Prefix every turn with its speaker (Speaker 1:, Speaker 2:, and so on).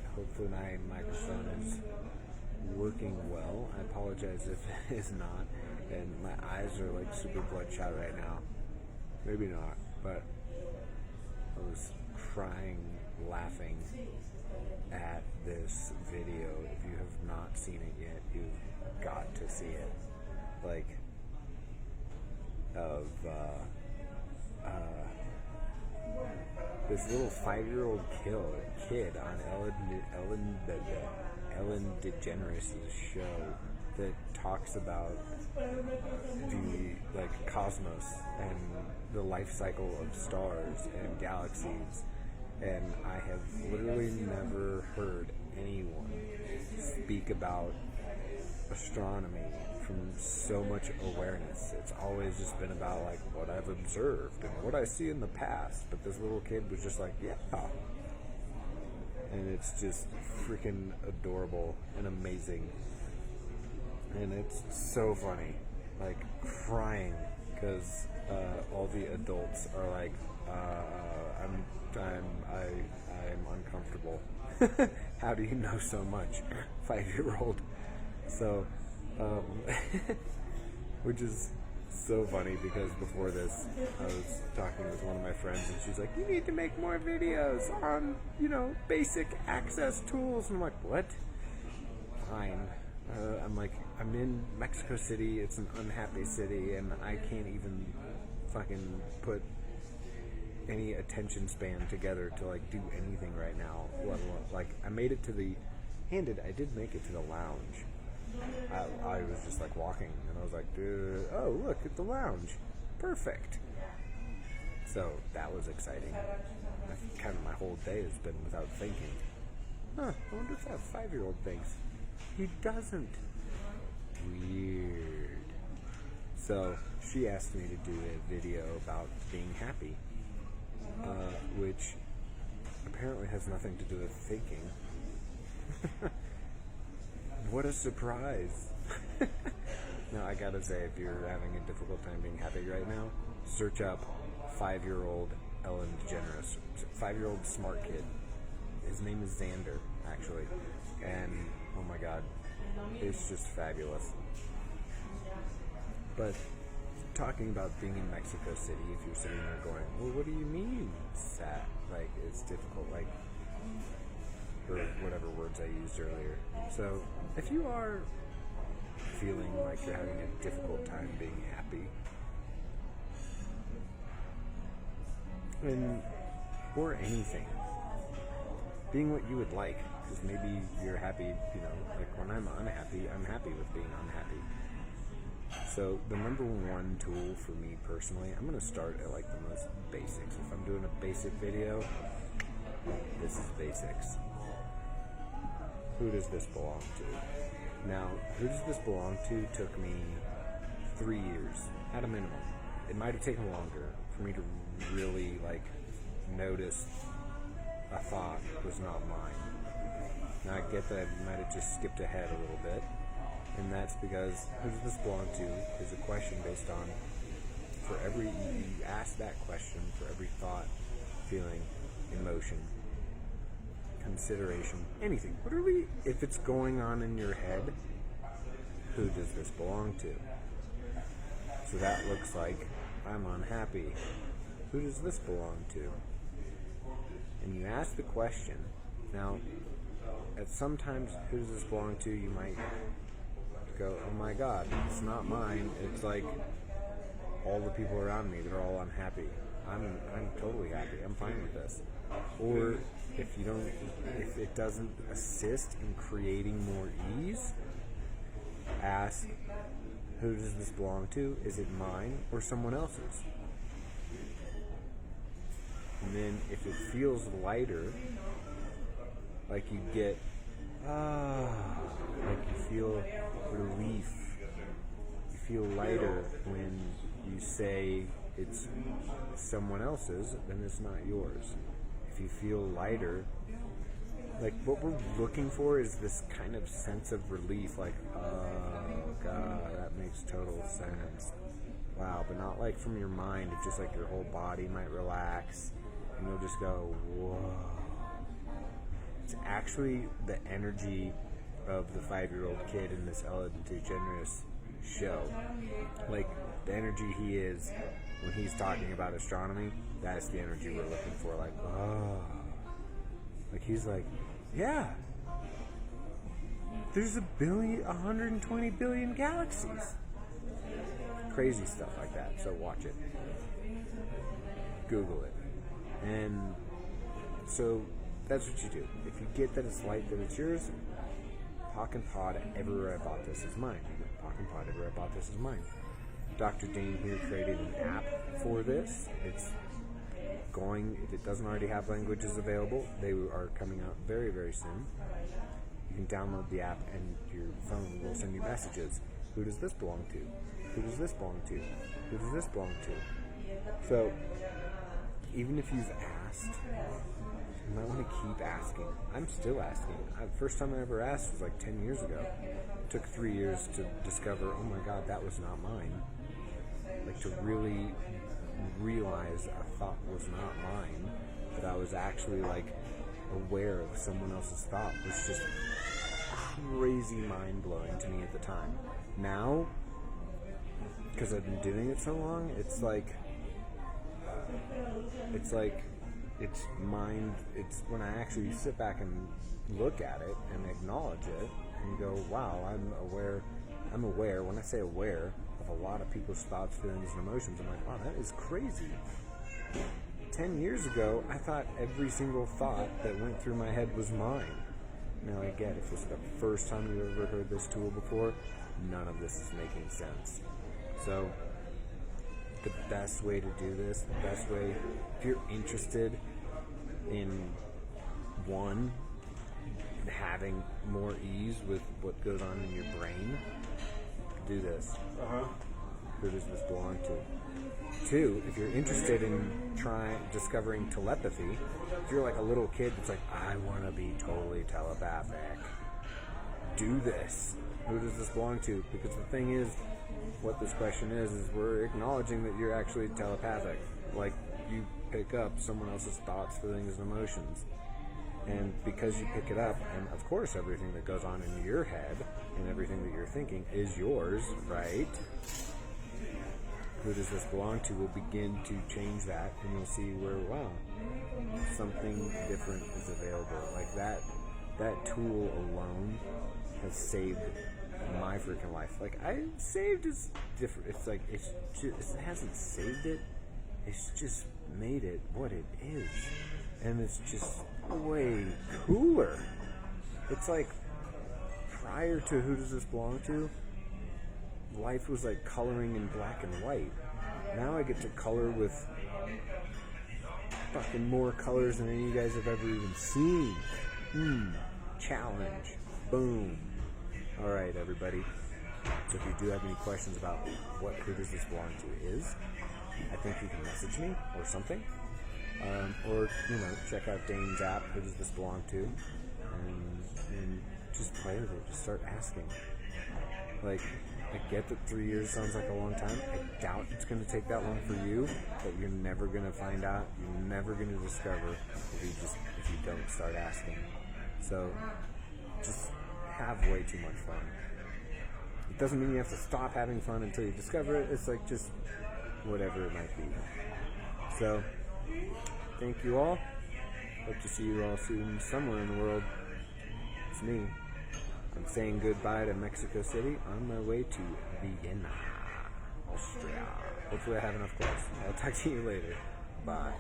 Speaker 1: Alright, hopefully my microphone is working well. I apologize if it is not. And my eyes are like super bloodshot right now. Maybe not, but I was crying, laughing at this video. If you have not seen it yet, you've got to see it. Like, of this little 5-year-old kid on Ellen DeGeneres' show that talks about the cosmos and the life cycle of stars and galaxies, and I have literally never heard anyone speak about astronomy from so much awareness. It's always just been about like what I've observed and what I see in the past, but this little kid was just like, yeah, and it's just freaking adorable and amazing, and it's so funny, like crying because all the adults are like, I'm uncomfortable. How do you know so much, 5-year-old? So, which is so funny because before this, I was talking with one of my friends and she's like, you need to make more videos on, basic access tools. And I'm like, what? Fine. I'm like, I'm in Mexico City. It's an unhappy city and I can't even fucking put any attention span together to like do anything right now. Like, I made it to I did make it to the lounge. I was just like walking and I was like, oh, look at the lounge. Perfect. So that was exciting. Kind of my whole day has been without thinking. I wonder if that 5-year-old thinks. He doesn't. Weird. So she asked me to do a video about being happy, which apparently has nothing to do with thinking. What a surprise. Now, I gotta say, if you're having a difficult time being happy right now, search up 5-year-old Ellen DeGeneres. 5-year-old smart kid. His name is Xander, actually. And, oh my god, it's just fabulous. But, talking about being in Mexico City, if you're sitting there going, well, what do you mean, sad? Like, it's difficult, like, or whatever words I used earlier. So, if you are feeling like you're having a difficult time being happy, or anything, being what you would like, because maybe you're happy, like when I'm unhappy, I'm happy with being unhappy. So, the number one tool for me personally, I'm going to start at like the most basics. If I'm doing a basic video, this is basics. Who does this belong to? Now, who does this belong to took me 3 years, at a minimum. It might have taken longer for me to really, notice a thought was not mine. Now, I get that you might have just skipped ahead a little bit, and that's because who does this belong to is a question based on, you ask that question for every thought, feeling, emotion, consideration, anything. Literally, if it's going on in your head, who does this belong to? So that looks like, I'm unhappy. Who does this belong to? And you ask the question. Now, at sometimes, who does this belong to, you might go, oh my god, it's not mine. It's like all the people around me, they're all unhappy. I'm totally happy. I'm fine with this. Or if it doesn't assist in creating more ease, ask, who does this belong to? Is it mine or someone else's? And then if it feels lighter, like you get, like you feel relief, you feel lighter when you say it's someone else's, then it's not yours. If you feel lighter, like what we're looking for is this kind of sense of relief, like, oh god, that makes total sense. Wow, but not like from your mind, it's just like your whole body might relax, and you'll just go, whoa. It's actually the energy of the 5-year-old kid in this Ellen DeGeneres show. Like, the energy he is when he's talking about astronomy, that's the energy we're looking for. Like, oh. Like, he's like, yeah, there's 120 billion galaxies. Crazy stuff like that. So watch it. Google it. And so that's what you do. If you get that it's light, that it's yours, Hawk and Pod everywhere I bought this is mine. Hawk and Pod everywhere I bought this is mine. Dr. Dane here created an app for this. It's going, if it doesn't already have languages available, they are coming out very, very soon. You can download the app and your phone will send you messages. Who does this belong to? Who does this belong to? Who does this belong to? So, even if you've asked, you might want to keep asking. I'm still asking. First time I ever asked was like 10 years ago. It took 3 years to discover, oh my God, that was not mine. Like, to really realize a thought was not mine, that I was actually like aware of someone else's thought, was just crazy mind-blowing to me at the time. Now, because I've been doing it so long, it's when I actually sit back and look at it and acknowledge it and go, wow, I'm aware, when I say aware, of a lot of people's thoughts, feelings, and emotions. I'm like, wow, that is crazy. 10 years ago, I thought every single thought that went through my head was mine. Now I get, if it's the first time you've ever heard this tool before, none of this is making sense. So, the best way to do this, the best way, if you're interested in, one, having more ease with what goes on in your brain, do this. Who does this belong to? 2, if you're interested in discovering telepathy, if you're like a little kid that's like, I want to be totally telepathic, do this. Who does this belong to? Because the thing is, what this question is we're acknowledging that you're actually telepathic. Like, you pick up someone else's thoughts, feelings, and emotions. And because you pick it up, and of course everything that goes on in your head and everything that you're thinking is yours, right? Who does this belong to will begin to change that, and you'll see where, wow, something different is available. Like that tool alone has saved my freaking life. Like, saved is different. It's like, it hasn't saved it, it's just made it what it is. And it's just way cooler. It's like, prior to Who Does This Belong To, life was like coloring in black and white. Now I get to color with fucking more colors than any of you guys have ever even seen. Challenge. Boom. Alright, everybody. So if you do have any questions about what Who Does This Belong To is, I think you can message me or something. Or, check out Dane's app, Who Does This Belong To? And just play with it. Just start asking. Like, I get that 3 years sounds like a long time. I doubt it's going to take that long for you, but you're never going to find out. You're never going to discover if you don't start asking. So, just have way too much fun. It doesn't mean you have to stop having fun until you discover it. It's like just whatever it might be. So, thank you all. Hope to see you all soon somewhere in the world. It's me. I'm saying goodbye to Mexico City on my way to Vienna, Austria. Hopefully I have enough clothes. I'll talk to you later. Bye.